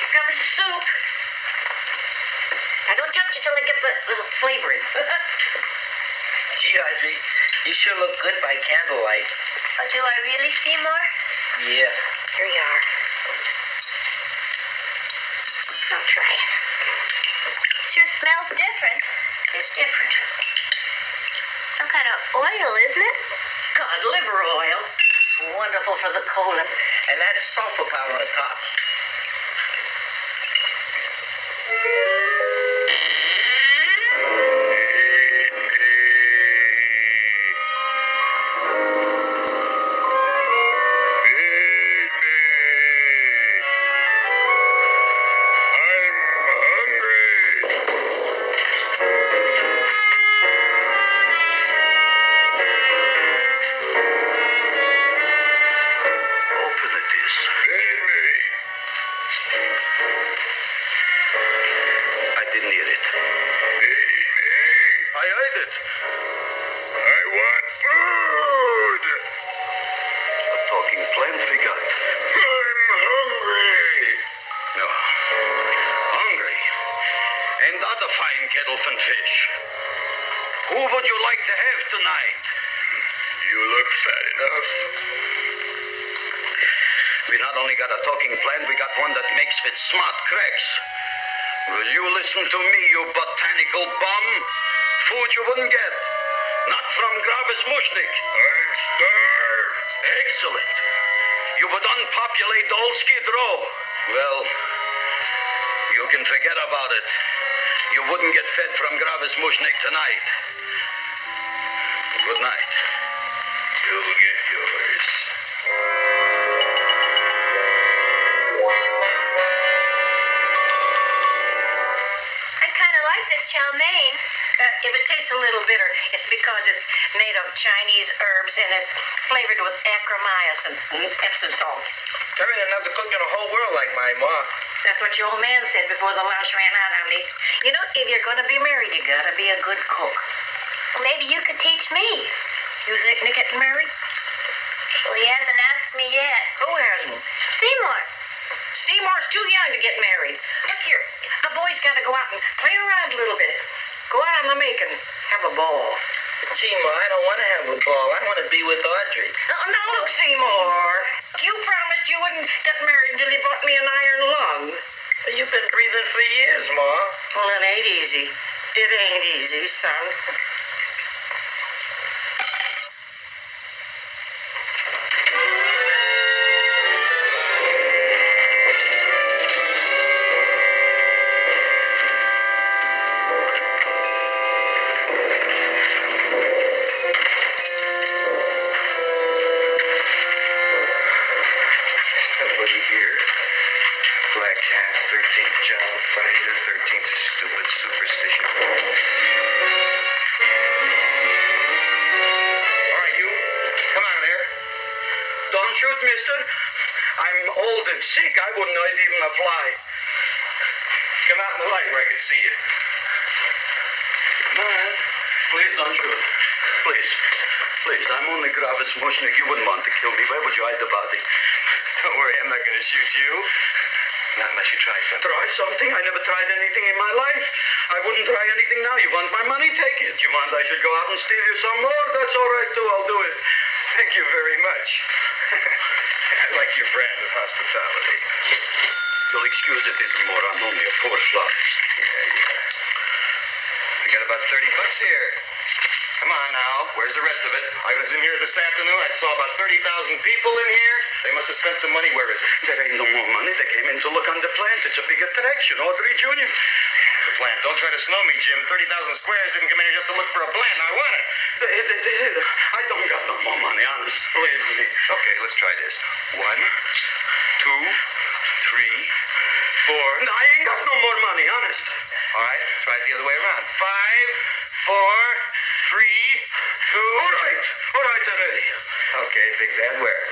Here comes the soup. Now don't touch it till I get the flavoring. Gee, Audrey, you sure look good by candlelight. Oh, do I really, Seymour? Yeah. Here you are. Now try it. Sure smells different. It's different. Some kind of oil, isn't it? Cod liver oil. It's wonderful for the colon. And that's sulfur powder on the top. Kettlefen fish. Who would you like to have tonight? You look fat enough. We not only got a talking plant, we got one that makes with smart cracks. Will you listen to me, you botanical bum? Food you wouldn't get. Not from Gravis Mushnik. I'm starved. Excellent. You would unpopulate the old Skid Row. Well, you can forget about it. You wouldn't get fed from Gravis Mushnik tonight. Good night. You'll get yours. I kind of like this chow mein. If it tastes a little bitter, it's because it's made of Chinese herbs and it's flavored with acromyas and Epsom salts. There ain't enough to cook in the whole world like my ma. That's what your old man said before the louse ran out on me. You know, if you're going to be married, you got to be a good cook. Well, maybe you could teach me. You think Nick getting married? Well, he hasn't asked me yet. Who hasn't? Seymour. Seymour's too young to get married. Look here, a boy's got to go out and play around a little bit. Go out on the make and have a ball. Gee, Ma, I don't want to have a ball. I want to be with Audrey. No, look, Seymour. You promised you wouldn't get married until you bought me an iron lung. But you've been breathing for years, Ma. Well, it ain't easy. It ain't easy, son. Somebody here. Black Cat, 13th John, Friday the 13th, stupid superstition. All right, you. Come on there. Don't shoot, mister. I'm old and sick. I wouldn't hurt even a fly. Come out in the light where I can see you. Come on. Please don't shoot. Please. Please, I'm only Gravis Mushnik. You wouldn't want to kill me. Where would you hide the body? Don't worry, I'm not going to shoot you. Not unless you try something. Try something? I never tried anything in my life. I wouldn't try anything now. You want my money? Take it. You want I should go out and steal you some more? That's all right, too. I'll do it. Thank you very much. I like your brand of hospitality. You'll excuse it isn't more. I'm only a poor flies. Yeah. We got about $30 here. Come on now. Where's the rest of it? I was in here this afternoon. I saw about 30,000 people in here. They must have spent some money. Where is it? There ain't no more money. They came in to look on the plant. It's a big attraction. Audrey Jr. The plant. Don't try to snow me, Jim. 30,000 squares didn't come in here just to look for a plant. I want it. I don't got no more money, honest. Believe me. Okay, let's try this. 1, 2, 3, 4. No, I ain't got no more money, honest. All right, try it the other way around. 5, 4, 3, 2. All right, already. Okay, Big Dad, where?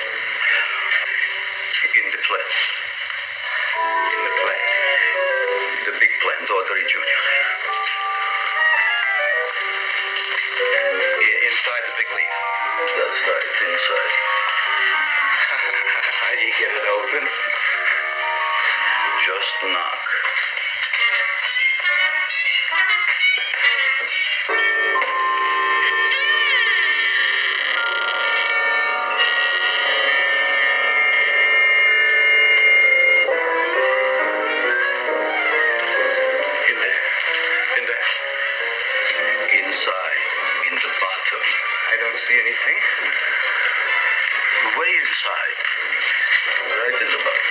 In the plant. In the plant. The big plant, Audrey Jr. Inside the big leaf. That's right, inside. How do you get it open? Just knock. Inside, in the bottom. I don't see anything. Way inside. Right in the bottom.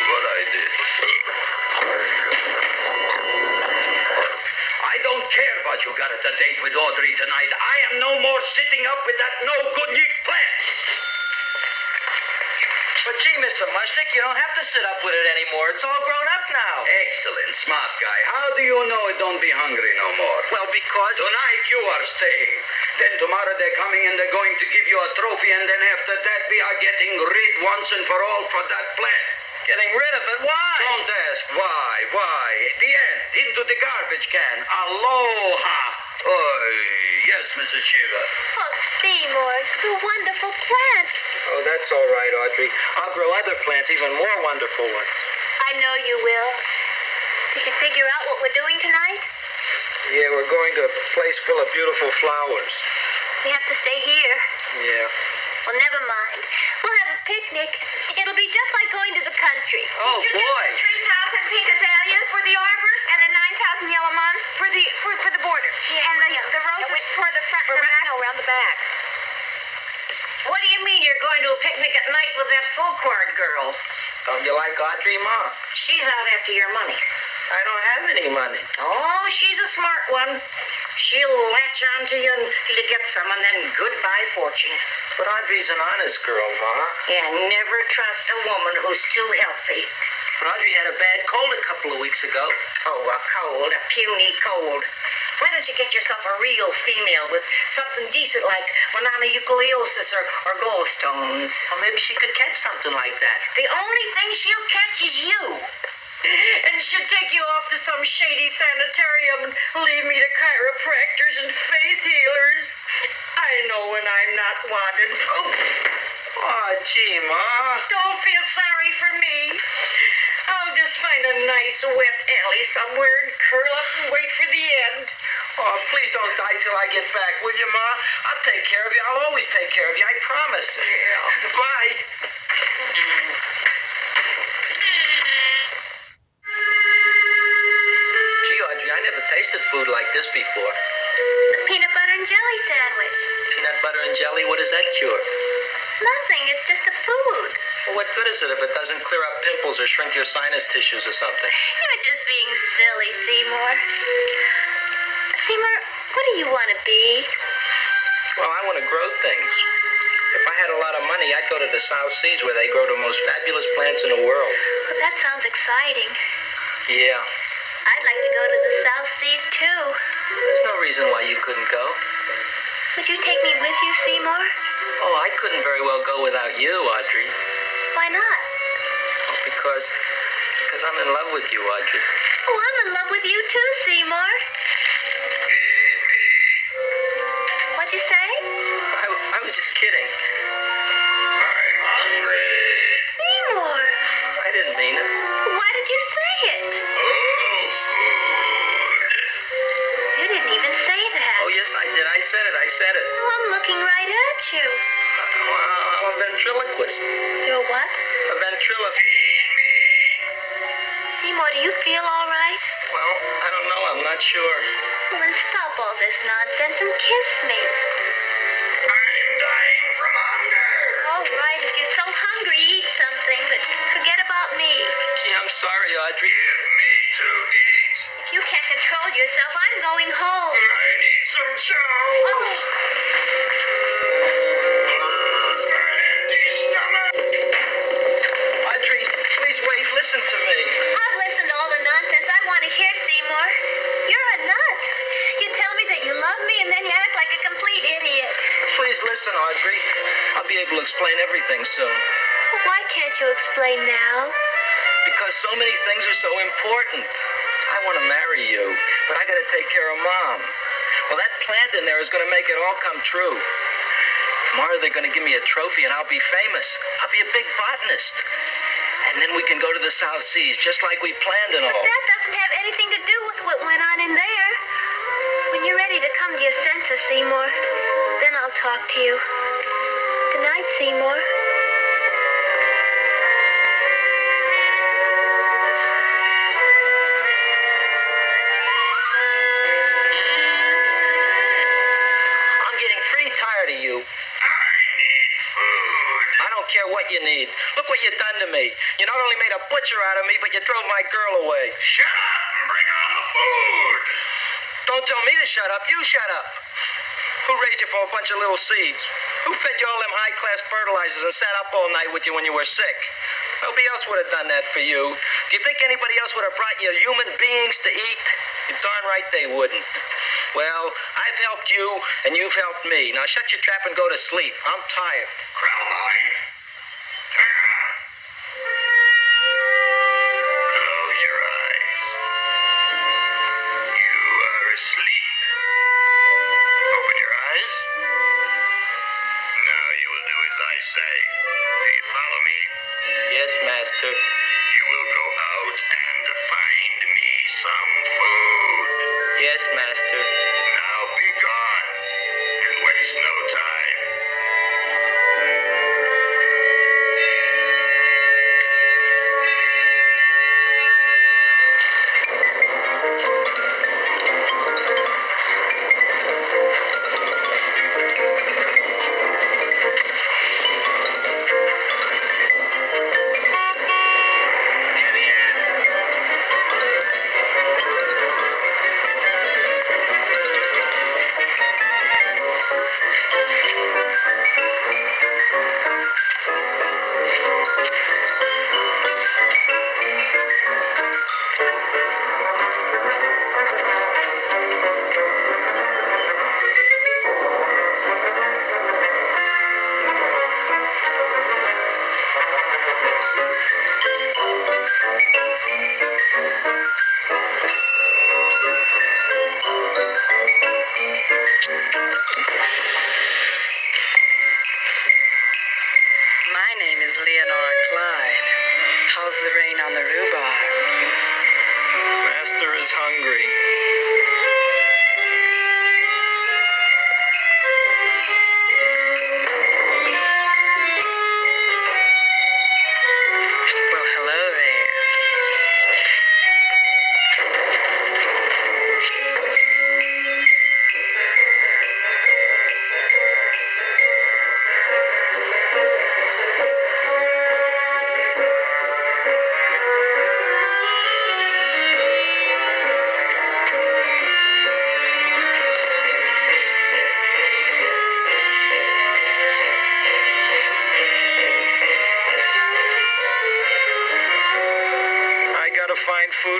What I did. I don't care about you got at the date with Audrey tonight. I am no more sitting up with that no-good Nick plant. But gee, Mr. Mushnik, you don't have to sit up with it anymore. It's all grown up now. Excellent, smart guy. How do you know it don't be hungry no more? Well, because... Tonight you are staying. Then tomorrow they're coming and they're going to give you a trophy, and then after that we are getting rid once and for all for that plant. Getting rid of it? Why? Don't ask why. At the end, into the garbage can. Aloha. Oh, yes, Mrs. Shiva. Oh, Seymour, the wonderful plant. Oh, that's all right, Audrey. I'll grow other plants, even more wonderful ones. I know you will. Did you figure out what we're doing tonight? Yeah, we're going to a place full of beautiful flowers. We have to stay here. Yeah. Well, never mind. We'll have a picnic. It'll be just like going to the country. Oh, Did you boy. get the 3,000 pink azaleas for the arbor and the 9,000 yellow mums for the border? Yeah. And the roses for the front and the back? No, around the back. What do you mean you're going to a picnic at night with that full cord girl? Don't you like Audrey, Ma? She's out after your money. I don't have any money. Oh, she's a smart one. She'll latch onto you until you get some, and then goodbye fortune. But Audrey's an honest girl, Ma. Yeah, never trust a woman who's too healthy. But Audrey had a bad cold a couple of weeks ago. Oh, a cold, a puny cold. Why don't you get yourself a real female with something decent like mononucleosis or gallstones? Well, maybe she could catch something like that. The only thing she'll catch is you. And she'll take you off to some shady sanitarium and leave me to chiropractors and faith healers. I know when I'm not wanted. Oh, gee, Ma. Don't feel sorry for me. I'll just find a nice wet alley somewhere and curl up and wait for the end. Oh, please don't die till I get back, will you, Ma? I'll take care of you. I'll always take care of you. I promise. Yeah. Bye. Gee, Audrey, I never tasted food like this before. The peanut butter and jelly sandwich. Peanut butter and jelly, what does that cure? Nothing. It's just a food. Well, what good is it if it doesn't clear up pimples or shrink your sinus tissues or something? You're just being silly, Seymour. Seymour, what do you want to be? Well, I want to grow things. If I had a lot of money, I'd go to the South Seas where they grow the most fabulous plants in the world. Well, that sounds exciting. Yeah. I'd like to go to the South Seas, too. There's no reason why you couldn't go. Would you take me with you, Seymour? Oh, I couldn't very well go without you, Audrey. Why not? Oh, because I'm in love with you, Audrey. Oh, I'm in love with you, too, Seymour. What'd you say? I was just kidding. I'm hungry. Seymour, I didn't mean it. why did you say it? Oh, food. You didn't even say that. Oh, yes, I did. I said it. Oh, I'm looking right at you. I'm a ventriloquist. You're what? A ventriloquist. Feed me. Seymour, do you feel all right? Well, I don't know. I'm not sure. Well, then stop all this nonsense and kiss me. I'm dying from hunger. All right, if you're so hungry, eat something, but forget about me. Gee, I'm sorry, Audrey. Give me to eat. If you can't control yourself, I'm going home. I need some chow. Oh, An empty stomach. Audrey, please wait. Listen to me. I've listened to all the nonsense I want to hear, Seymour. You're a nut. You tell me that you love me, and then you act like a complete idiot. Please listen, Audrey. I'll be able to explain everything soon. Well, why can't you explain now? Because so many things are so important. I want to marry you, but I got to take care of Mom. Well, that plant in there is going to make it all come true. Tomorrow they're going to give me a trophy and I'll be famous. I'll be a big botanist. And then we can go to the South Seas just like we planned and all. But that doesn't have anything to do with what went on in there. When you're ready to come to your senses, Seymour, then I'll talk to you. Good night, Seymour. I'm getting pretty tired of you. I need food. I don't care what you need. Look what you've done to me. You not only made a butcher out of me, but you drove my girl away. Shut up and bring on the food. Don't tell me to shut up. You shut up. Who raised you for a bunch of little seeds? Who fed you all them high-class fertilizers and sat up all night with you when you were sick? Nobody else would have done that for you. Do you think anybody else would have brought you human beings to eat? You're darn right they wouldn't. Well, I've helped you, and you've helped me. Now shut your trap and go to sleep. I'm tired. Crowline. Close your eyes. You are asleep. Open your eyes. Now you will do as I say. Do you follow me? Yes, Master. You will go out and find me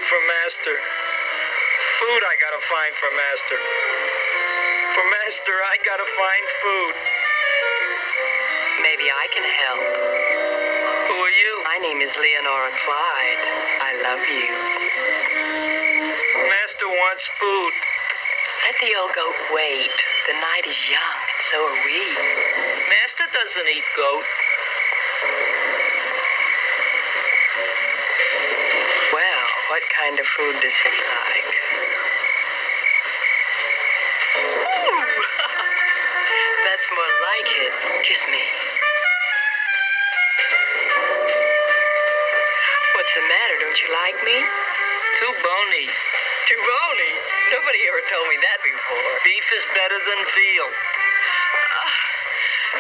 for Master. Food I gotta find for Master. For Master, I gotta find food. Maybe I can help. Who are you? My name is Leonora Clyde. I love you. Master wants food. Let the old goat wait. The night is young, and so are we. Master doesn't eat goat. Well, what kind of food does he like? Ooh! That's more like it. Kiss me. What's the matter? Don't you like me? Too bony. Too bony? Nobody ever told me that before. Beef is better than veal.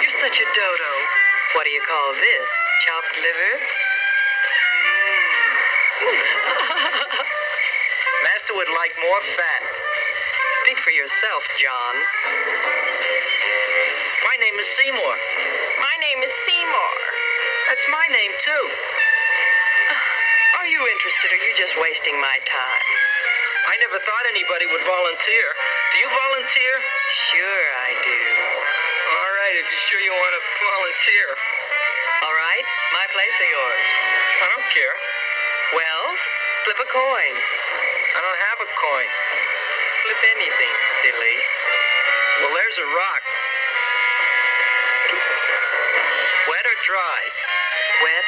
You're such a dodo. What do you call this? Chopped liver? Master would like more fat. Speak for yourself, John. My name is Seymour. My name is Seymour. That's my name, too. Are you interested, or are you just wasting my time? I never thought anybody would volunteer. Do you volunteer? Sure I do. All right, if you're sure you want to volunteer. All right, my place or yours? I don't care. Well, flip a coin. I don't have a coin. Flip anything, silly. Well, there's a rock. Wet or dry? Wet.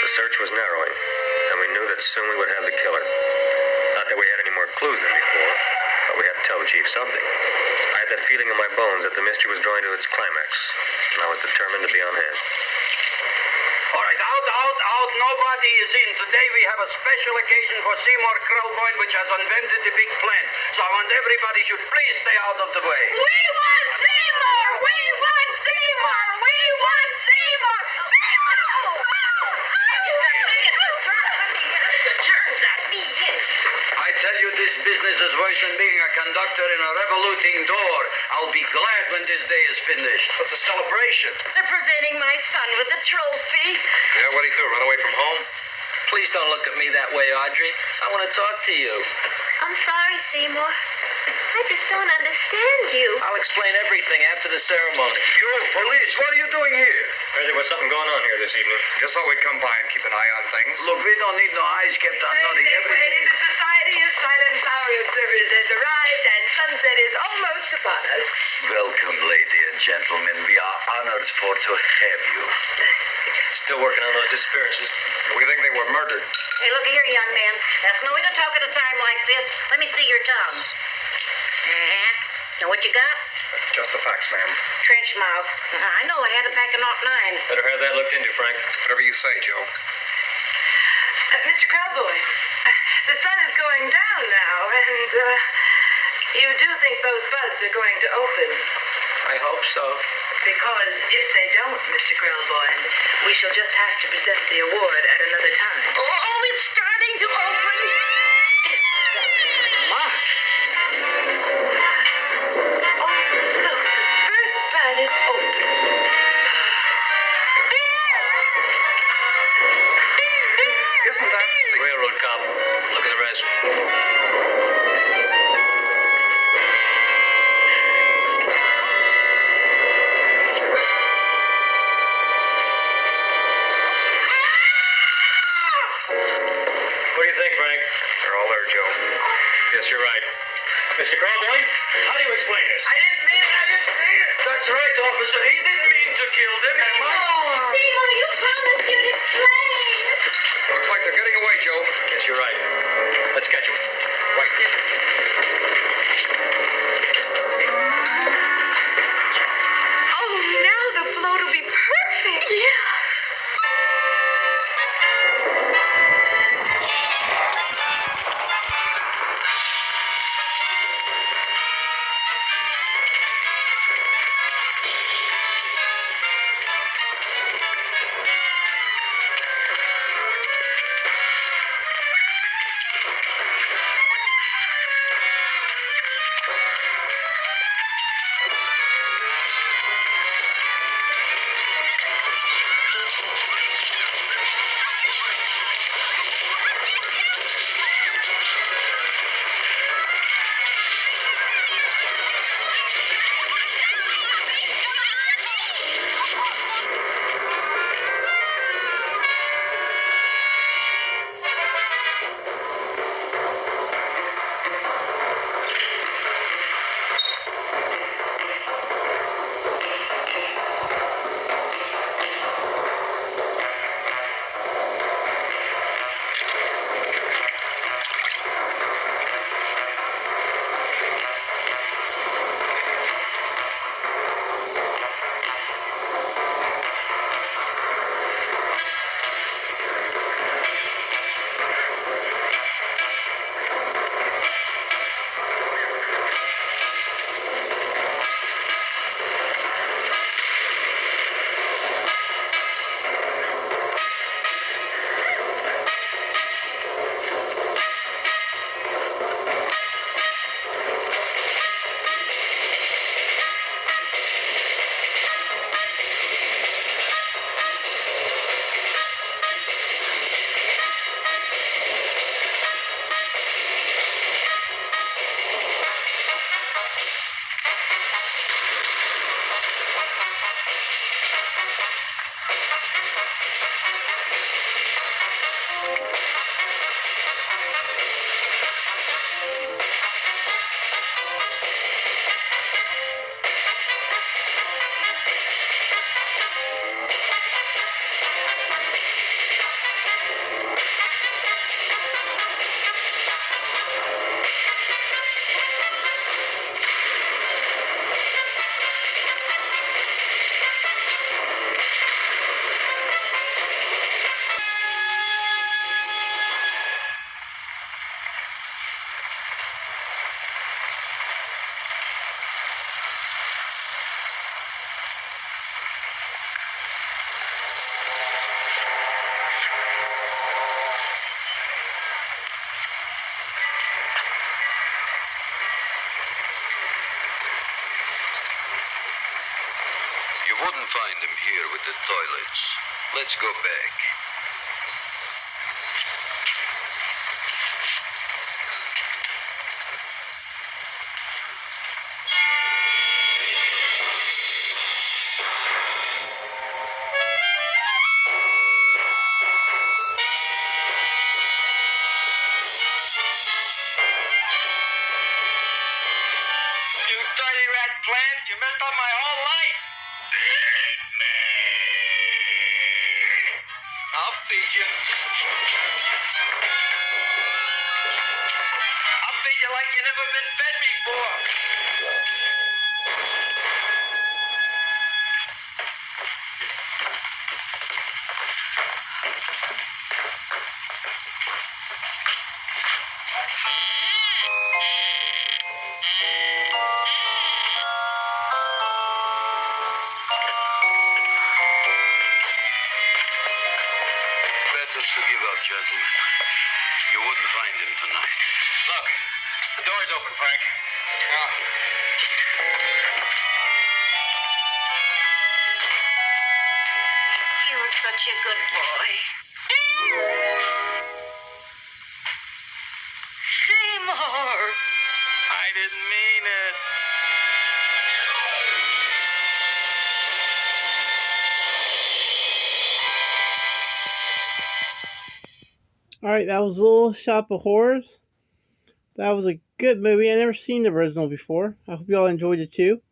The search was narrowing, and we knew that soon we would have the killer. Not that we had any more clues than before, but we had to tell the chief something. I had that feeling in my bones that the mystery was drawing to its climax, and I was determined to be on hand. All right, out. Nobody is in. Today we have a special occasion for Seymour Krellboyne, which has invented the big plant. So I want everybody should please stay out of the way. We want Seymour! We want Seymour! We want Seymour! I tell you, this business is worse than being a conductor in a revoluting door. I'll be glad when this day is finished. What's a celebration? They're presenting my son with a trophy. Yeah, what do you do, run away from home? Please don't look at me that way, Audrey. I want to talk to you. I'm sorry, Seymour. I just don't understand you. I'll explain everything after the ceremony. You, police, what are you doing here? Heard there was something going on here this evening. Just thought we'd come by and keep an eye on things. Look, we don't need no eyes kept on nothing. Everything. The Society of Silent Flower Observers has arrived, and sunset is almost upon us. Welcome, lady and gentlemen. We are honored for to have you. Still working on those disappearances. We think they were murdered. Hey, look here, young man. That's no way to talk at a time like this. Let me see your tongue. Know what you got? Just the facts, ma'am. Trench mouth. I know. I had it back in '09. Better have that looked into, Frank. Whatever you say, Joe. Mr. Krellboyne, the sun is going down now, and you do think those buds are going to open? I hope so. Because if they don't, Mr. Krellboyne, we shall just have to present the award at another time. Oh, it's starting to open. Mark. Oh, look, the first bud is open. Isn't that the Railroad cop. Look at the rest. What do you think, Frank? They're all there, Joe. Yes, you're right. Mr. Krellboyne, how do you explain this? I didn't mean it. That's right, officer. He didn't mean to kill them. Seymour, you promised you'd explain. Looks like they're getting away, Joe. Yes, you're right. Let's catch him. Right. Oh, now the float will be perfect. Yeah. here with the toilets. Let's go back. You dirty rat plant! You messed up my whole life! I'll feed you. I'll feed you like you've never been fed before. Better to give up, gentlemen. You wouldn't find him tonight. Look, the door's open, Frank. You were such a good boy. Seymour! I didn't mean it. Alright, that was Little Shop of Horrors. That was a good movie. I never seen the original before. I hope y'all enjoyed it too.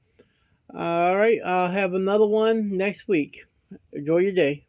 Alright, I'll have another one next week. Enjoy your day.